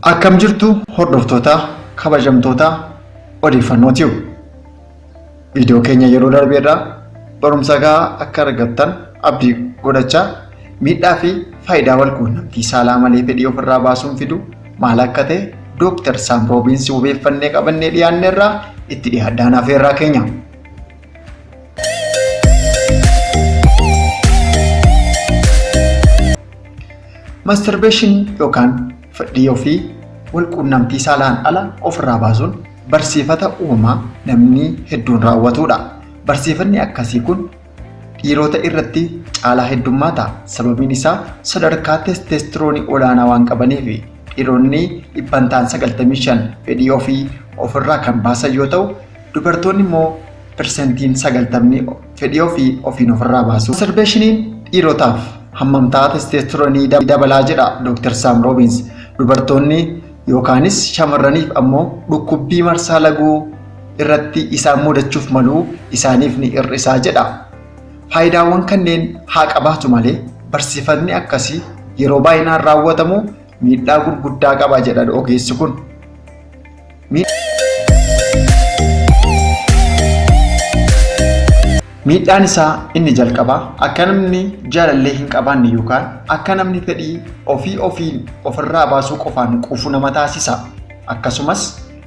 Akkam jirtu hordoftoota kabajamtoota odeeffannootiif viidiyoo keenya yeroo darbeerraa barumsa gahaa akka argattan abdii godhachaa miidhaa fi faayidaa walquunnamtii saalaa malee fedhii ofirraa baasuun fidu maal akka ta'e Dr. Sam Robbins hubeeffannee qabannee dhiyaanneerraa itti dhiyaadhaan afeerraa keenya. Masturbation yookaan fedhii ofii walquunnamtii saalaan ala ofirraa baasuun barsiifata uumamaa namni hedduun raawwatudha. Barsiifanni akkasii kun dhiirota irratti caalaa heddummaata. Sababiin isaa sadarkaa testosteroonii olaanaa waan qabaniif dhiironni 95% fedhii ofii ofirraa kan baasan yoo ta'u, dubartoonni immoo persentiin 90 fedhii ofii ofiin ofirraa baasu. Masturbationiin dhiirotaaf hammamtaa testosteroonii dabalaa jedha Dr. Sam Robbins. Dubartoonni yookaanis shamarraniif ammoo dhukkubbii marsaa laguu irratti isaan mudachuuf malu isaaniif ni hir'isaa jedha. Faayidaawwan kanneen haa qabaatu malee barsiifanni akkasii yeroo baay'inaan raawwatamu miidhaa gurguddaa qaba jedha ogeessi kun. Miidhaan isaa inni jalqabaa akka namni jaalallee hin qabaanne yookaan akka namni fedhii ofiin ofirraa baasuu qofaan quufu nama taasisa. Akkasumas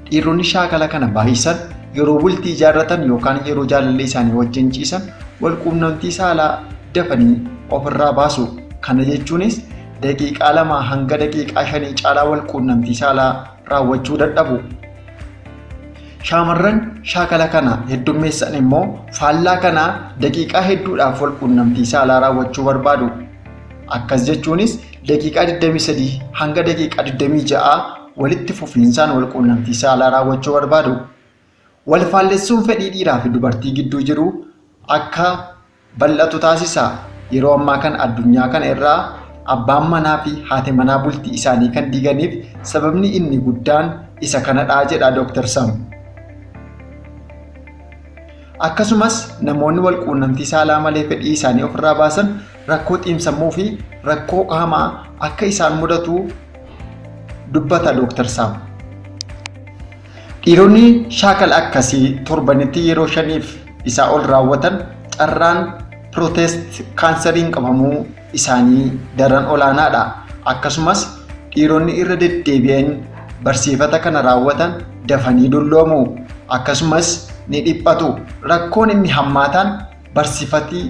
dhiironni shaakala kana baay'isan yeroo bultii ijaarratan yookaan yeroo jaalallee isaanii wajjin ciisan walquunnamtii saalaa dafanii ofirraa baasu. Kana jechuunis daqiiqaa 2 hanga daqiiqaa 5 caalaa walquunnamtii saalaa raawwachuu dadhabu. Shaamarran shaakala kana heddummeessan immoo faallaa kana daqiiqaa hedduudhaaf walquunnamtii saalaa raawwachuu barbaadu. Akkas jechuunis daqiiqaa 23 hanga daqiiqaa 26 walitti fufiinsaan walquunnamtii saalaa raawwachuu barbaadu. Wal faallessuun fedhii dhiiraa fi dubartii gidduu jiru akka bal'atu taasisa. Yeroo ammaa kan addunyaa kana irraa abbaan manaa fi haati manaa bultii isaanii kan diiganiif sababni inni guddaan isa kanadha jedha Dr. Sam. Akkasumas namoonni walquunnamtii saalaa malee fedhii isaanii ofirraa baasan rakkoo xiinsammuu fi rakkoo qaamaa akka isaan mudatu dubbata Dr. Sam. Dhiironni shaakala akkasii torbanitti yeroo 5 isaa ol raawwatan carraan piroostate kaansariin qabamuu isaanii daran olaanaadha. Akkasumas dhiironni irra deddeebi'an barsiifata kana raawwatan dafanii dulloomu. Akkasumas ni dhiphatu. Rakkoon inni hammaataan barsiifatii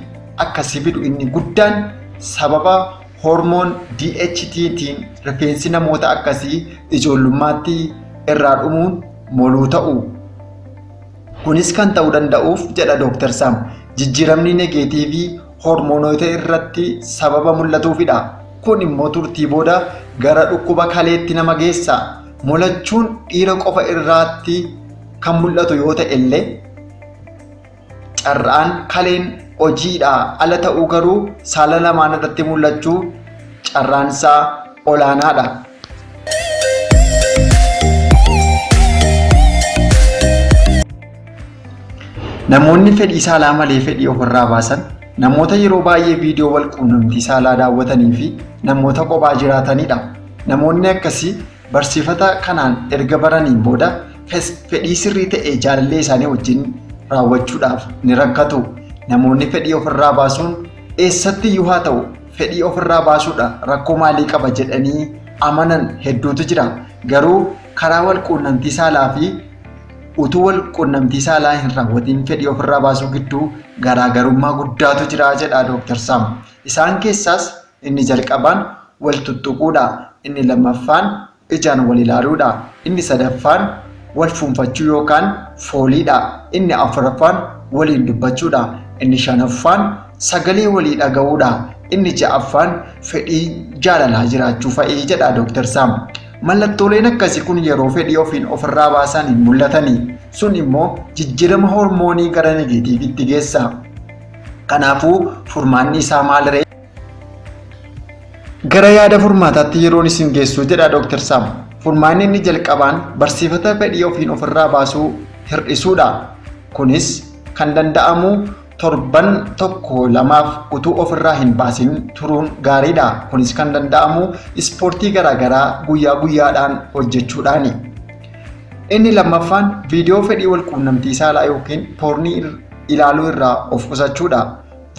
akkasii fidu inni guddaan sababa hormoon DHT'tiin rifeensi namoota akkasii ijoollummaatti irraa dhumuun moluu ta'u. Kunis kan ta'uu danda'uuf jedha Dr. Sam jijjiiramni negeetiivii hormoonota irratti sababa mul'atuufidha. Kun immoo turtii booda gara dhukkuba kaleetti nama geessa. Molachuun dhiira qofa irratti kan mul'atu yoo ta'e illee carraan kaleen hojiidha ala ta'uu garuu saala lamaan irratti mul'achuu carraan isaa olaanaadha. Namoonni fedhii saalaa malee fedhii ofirraa baasan namoota yeroo baay'ee viidiyoo walquunnamtii saalaa daawwatanii fi namoota kophaa jiraatanidha. Namoonni akkasii barsiifata kanaan erga baraniin booda fedhii sirrii ta'e jaalallee isaanii wajjin raawwachuudhaaf ni rakkatu. Namoonni fedhii ofirraa baasuun eessatti iyyuu haa ta'u fedhii ofirraa baasuudha rakkoo maalii qaba jedhanii amanan hedduutu jira. Garuu karaa walquunnamtii saalaa fi utuu walquunnamtii saalaa hin raawwatiin fedhii ofirraa baasuu gidduu garaagarummaa guddaatu jira jedha Dr. Sam. Isaan keessaas inni jalqabaan wal tuttuquudha. Inni lammaffaan ijaan wal ilaaluudha. Inni sadaffaan wal fuunfachuu yookaan fooliidha. Inni afuraffaan waliin dubbachuudha. Inni shanaffaan sagalee walii dhaga'uudha. Inni ja'affaan fedhii jaalalaa jiraachuu fa'ii jedha Dr. Sam. Mallattooleen akkasii kun yeroo fedhii ofiin ofirraa baasan hin mul'atanii. Sun immoo jijjiirama hormoonii gara negeetiivitti geessa. Kanaafuu furmaanni isaa maal ree? Gara yaada furmaataatti yeroon isin geessu jedha Dr. Sam. Furmaanni inni jalqabaan barsiifata fedhii ofiin ofirraa baasuu hir'isuudha. Kunis kan danda'amu torban tokko lamaaf utuu ofirraa hin baasin turuun gaariidha. Kunis kan danda'amu ispoortii garaagaraa guyyaa guyyaadhaan hojjechuudhaani. Inni lammaffaan viidiyoo fedhii walquunnamtii saalaa yookiin poornii ilaaluu irraa of qusachuudha.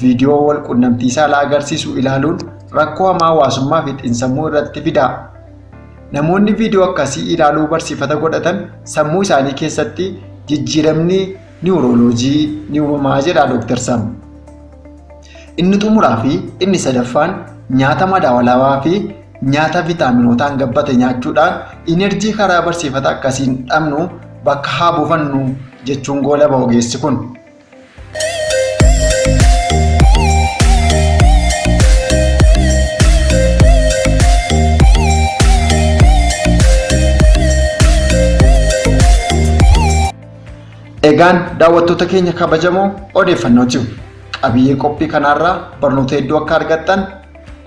Viidiyoo walquunnamtii saalaa agarsiisu ilaaluun rakkoo hamaa hawaasummaa fi xiinsammuu irratti fida. Namoonni viidiyoo akkasii ilaaluu barsiifata godhatan sammuu isaanii keessatti jijjiiramni niwurooloojii ni uumamaa jedha Dr. Sam. Inni xumuraa fi inni sadaffaan nyaata madaalawaa fi nyaata viitaaminotaan gabbate nyaachuudhaan inerjii karaa barsiifata akkasiin dhabnu bakka haa buufannu jechuun goolaba ogeessi kun. Egaan daawwattoota keenya kabajamoo odeeffannootiif qabiyyee qophii kanaarraa barnoota hedduu akka argattan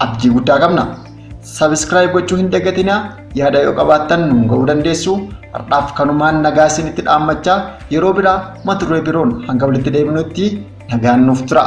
abdii guddaa qabna. Subscribe gochuu hin dagatinaa. Yaada yoo qabaattan nuun ga'uu dandeessu. Har'aaf kanumaan nagaa isinitti dhaammachaa yeroo biraa mata duree biroon hanga walitti deebinutti nagaan nuuf tura.